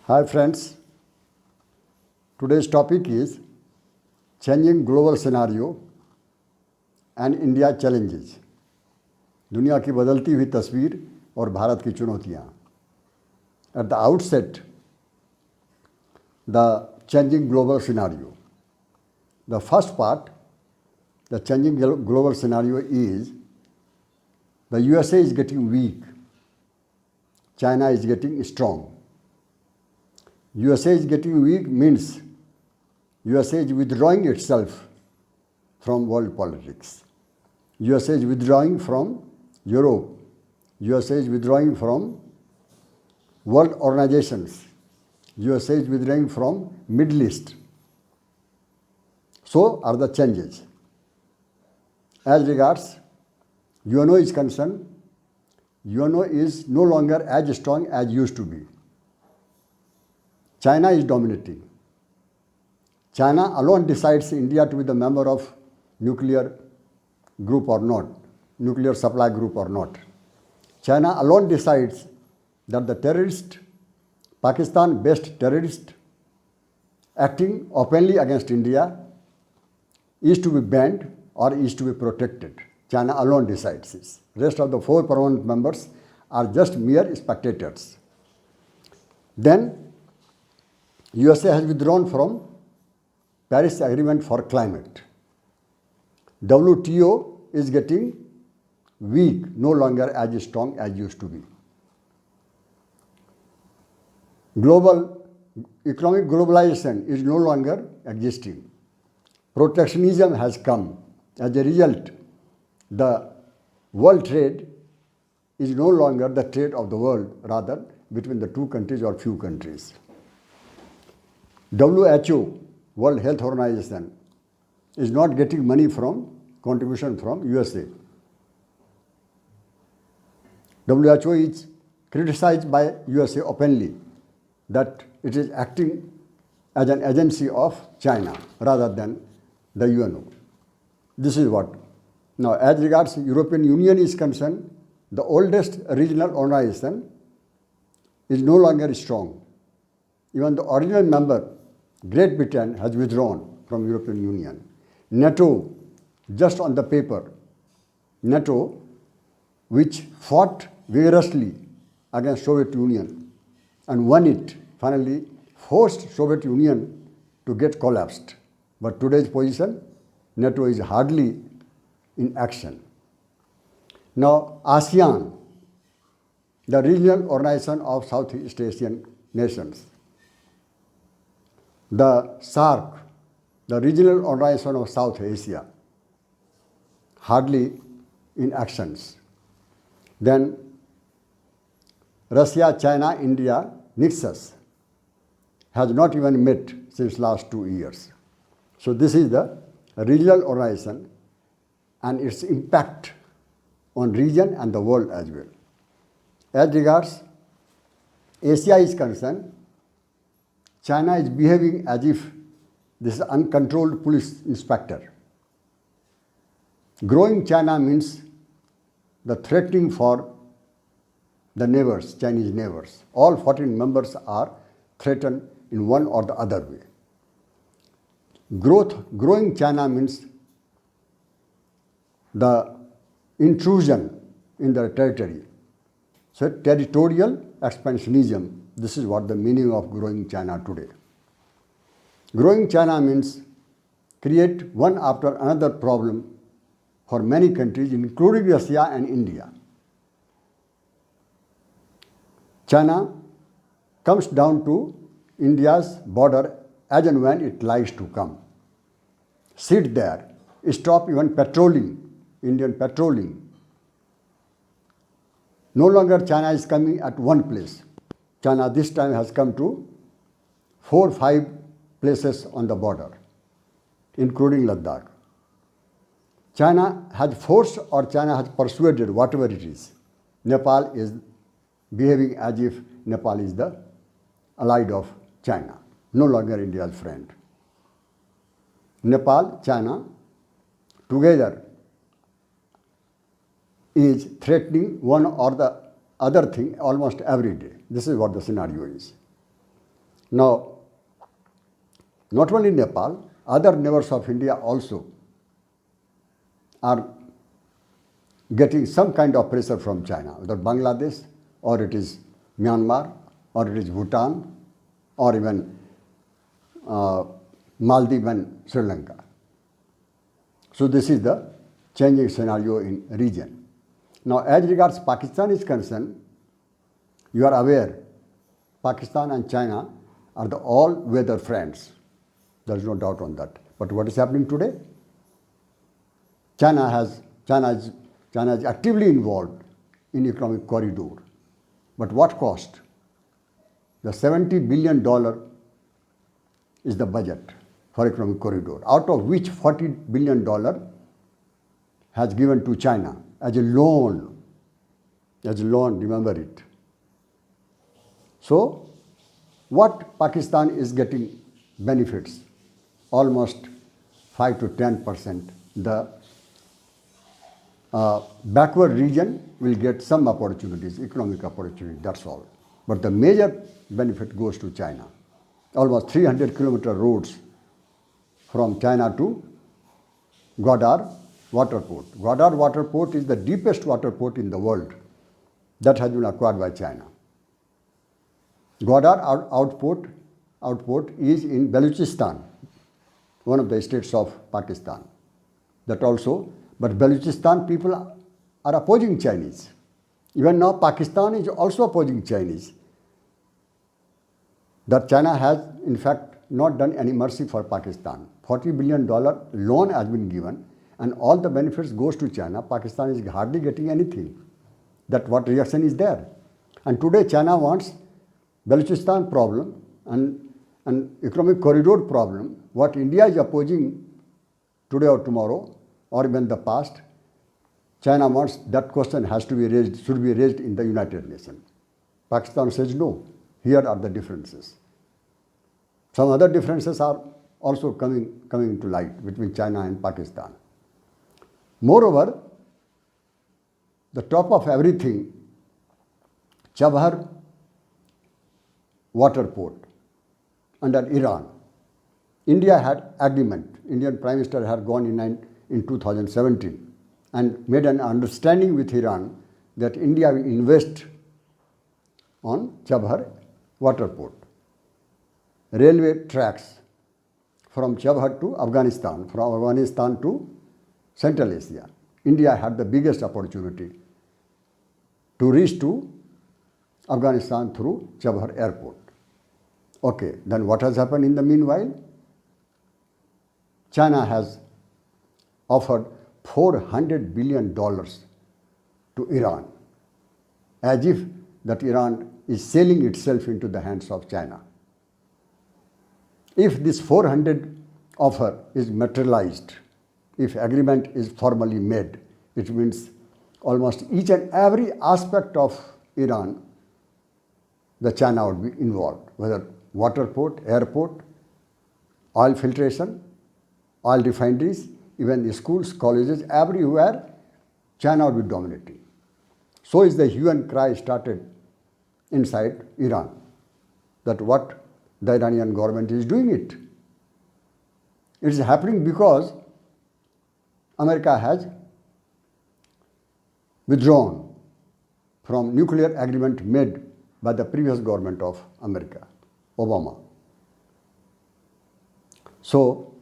Hi friends, today's topic is changing global scenario and India challenges. दुनिया की बदलती हुई तस्वीर और भारत की चुनौतियाँ. At the outset, the changing global scenario. The first part, the changing global scenario is the USA is getting weak, China is getting strong. USA is getting weak means USA is withdrawing itself from world politics. USA is withdrawing from Europe. USA is withdrawing from world organizations. USA is withdrawing from Middle East. So are the changes. As regards UNO is concerned, UNO is no longer as strong as used to be. China is dominating. China alone decides India to be the member of nuclear group or not, nuclear supply group or not. China alone decides that the terrorist, Pakistan-based terrorist acting openly against India is to be banned or is to be protected. China alone decides this. Rest of the 4 permanent members are just mere spectators. Then USA has withdrawn from Paris Agreement for climate. WTO is getting weak, no longer as strong as used to be. Global economic globalization is no longer existing. Protectionism has come. As a result, the world trade is no longer the trade of the world, rather between the 2 countries or few countries. WHO, World Health Organization, is not getting money from contribution from USA. WHO is criticized by USA openly that it is acting as an agency of China rather than the UNO. This is what. Now, as regards European Union is concerned, the oldest regional organization is no longer strong. Even the original member, Great Britain, has withdrawn from European Union. NATO, just on the paper, NATO, which fought vigorously against Soviet Union and won it, finally forced Soviet Union to get collapsed. But today's position, NATO is hardly in action. Now, ASEAN, the regional organization of Southeast Asian nations. The SAARC, the regional organization of South Asia, hardly in actions. Then Russia, China, India, nexus has not even met since last 2 years. So this is the regional organization and its impact on region and the world as well. As regards Asia is concerned, China is behaving as if this is uncontrolled police inspector. Growing China means the threatening for the neighbors, Chinese neighbors. All 14 members are threatened in one or the other way. Growing China means the intrusion in their territory. So territorial expansionism, this is what the meaning of growing China today. Growing China means create one after another problem for many countries, including Russia and India. China comes down to India's border as and when it likes to come. Sit there, stop even patrolling, Indian patrolling. No longer China is coming at one place. China this time has come to 4 or 5 places on the border, including Ladakh. China has forced or China has persuaded, whatever it is, Nepal is behaving as if Nepal is the allied of China, no longer India's friend. Nepal, China, together is threatening one or the other thing almost every day. This is what the scenario is. Now, not only Nepal, other neighbors of India also are getting some kind of pressure from China, whether Bangladesh or it is Myanmar or it is Bhutan or even Maldives and Sri Lanka. So this is the changing scenario in region. Now, as regards Pakistan is concerned, you are aware, Pakistan and China are the all-weather friends. There is no doubt on that. But what is happening today? China is actively involved in economic corridor. But what cost? The $70 billion is the budget for economic corridor, out of which $40 billion has given to China as a loan. As a loan, remember it. So, what Pakistan is getting benefits? Almost 5 to 10%. The backward region will get some opportunities, economic opportunities, that's all. But the major benefit goes to China. Almost 300-kilometer roads from China to Gwadar water port. Gwadar water port is the deepest water port in the world that has been acquired by China. Gwadar outport is in Balochistan, one of the states of Pakistan. That also, but Balochistan people are opposing Chinese. Even now, Pakistan is also opposing Chinese. That China has, in fact, not done any mercy for Pakistan. $40 billion loan has been given, and all the benefits goes to China. Pakistan is hardly getting anything. That what reaction is there? And today, China wants Balochistan problem and economic corridor problem. What India is opposing today or tomorrow, or even the past, China wants that question has to be raised, should be raised in the United Nations. Pakistan says no. Here are the differences. Some other differences are also coming to light between China and Pakistan. Moreover, the top of everything, Chabhar water port under Iran. India had agreement. Indian Prime Minister had gone in 2017 and made an understanding with Iran that India will invest on Chabhar water port. Railway tracks from Chabhar to Afghanistan, from Afghanistan to Central Asia. India had the biggest opportunity to reach to Afghanistan through Chabhar airport. Okay, then what has happened in the meanwhile? China has offered $400 billion to Iran, as if that Iran is selling itself into the hands of China. If this 400 offer is materialized, if agreement is formally made, it means almost each and every aspect of Iran, the China would be involved, whether water port, airport, oil filtration, oil refineries, even the schools, colleges, everywhere, China would be dominating. So is the hue and cry started inside Iran, that what the Iranian government is doing it. It is happening because America has withdrawn from nuclear agreement made by the previous government of America, Obama. So,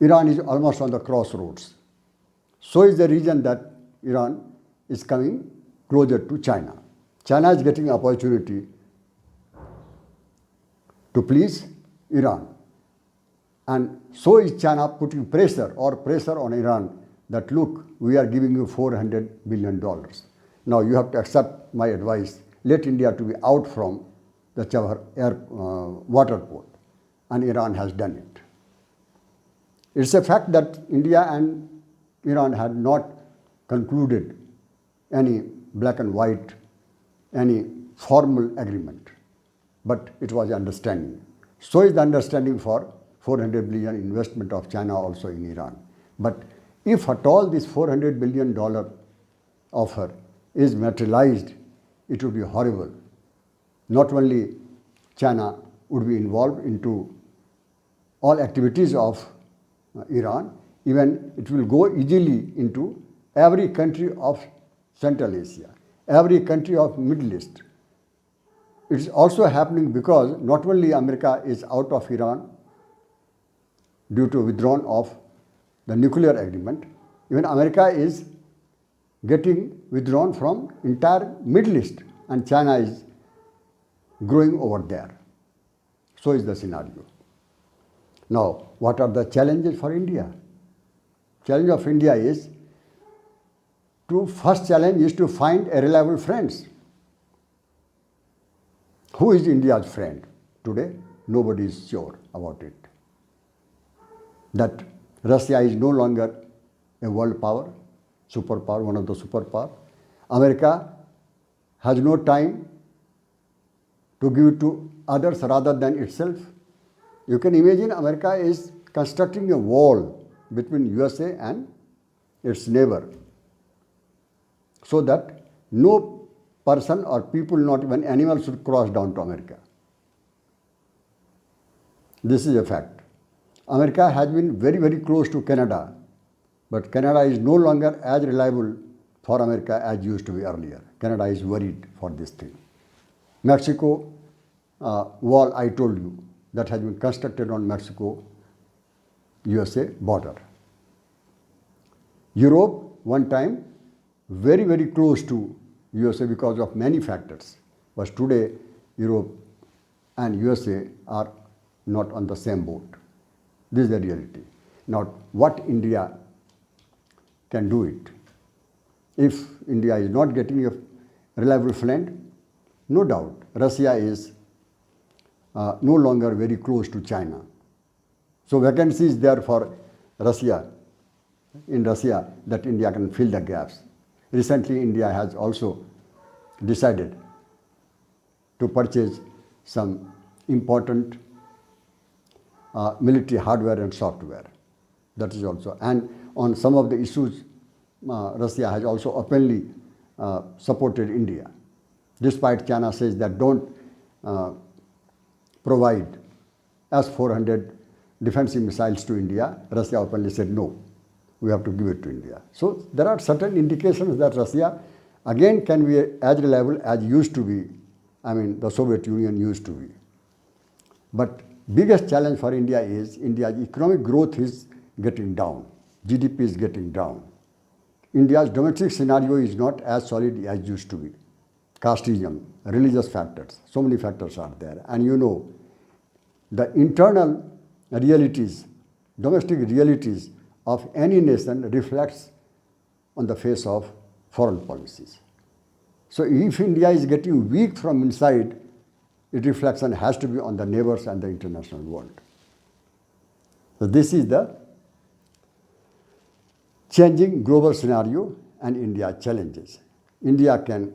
Iran is almost on the crossroads. So is the region that Iran is coming closer to China. China is getting opportunity to please Iran. And so is China putting pressure on Iran that look, we are giving you $400 billion. Now you have to accept my advice. Let India to be out from the Chabhar water port. And Iran has done it. It's a fact that India and Iran had not concluded any black and white, any formal agreement. But it was understanding. So is the understanding for $400 billion investment of China also in Iran. But if at all this $400 billion offer is materialized, it would be horrible. Not only China would be involved into all activities of Iran. Even it will go easily into every country of Central Asia, every country of Middle East. It is also happening because not only America is out of Iran due to withdrawal of the nuclear agreement, even America is getting withdrawn from entire Middle East, and China is growing over there. So is the scenario. Now, what are the challenges for India? Challenge of India is first challenge is to find a reliable friends. Who is India's friend today? Nobody is sure about it. That Russia is no longer a world power, superpower, one of the superpower. America has no time to give to others rather than itself. You can imagine America is constructing a wall between USA and its neighbor, so that no person or people, not even animals, should cross down to America. This is a fact. America has been very, very close to Canada, but Canada is no longer as reliable for America as used to be earlier. Canada is worried for this thing. Mexico wall, I told you, that has been constructed on Mexico-USA border. Europe, one time, very, very close to USA because of many factors. But today, Europe and USA are not on the same boat. This is the reality. Now, what India can do it? If India is not getting a reliable friend, no doubt Russia is no longer very close to China. So vacancy is there for Russia, in Russia, that India can fill the gaps. Recently, India has also decided to purchase some important military hardware and software. That is also. And on some of the issues, Russia has also openly supported India. Despite China says that don't provide S-400 defensive missiles to India, Russia openly said no, we have to give it to India. So there are certain indications that Russia again can be as reliable as used to be, I mean the Soviet Union used to be. But biggest challenge for India is India's economic growth is getting down, GDP is getting down. India's domestic scenario is not as solid as used to be. Casteism, religious factors, so many factors are there. And you know, the internal realities, domestic realities of any nation reflects on the face of foreign policies. So if India is getting weak from inside, its reflection has to be on the neighbors and the international world. So this is the changing global scenario and India's challenges. India can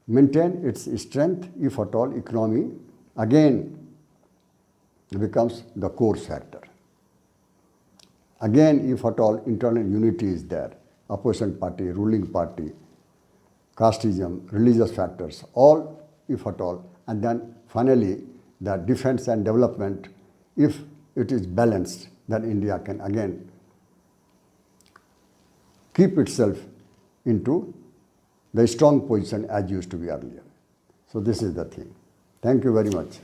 maintain its strength if at all economy again becomes the core factor. Again, if at all internal unity is there, opposition party, ruling party, casteism, religious factors, all if at all, and then finally the defense and development, if it is balanced, then India can again keep itself into the strong position as used to be earlier. So this is the thing. Thank you very much.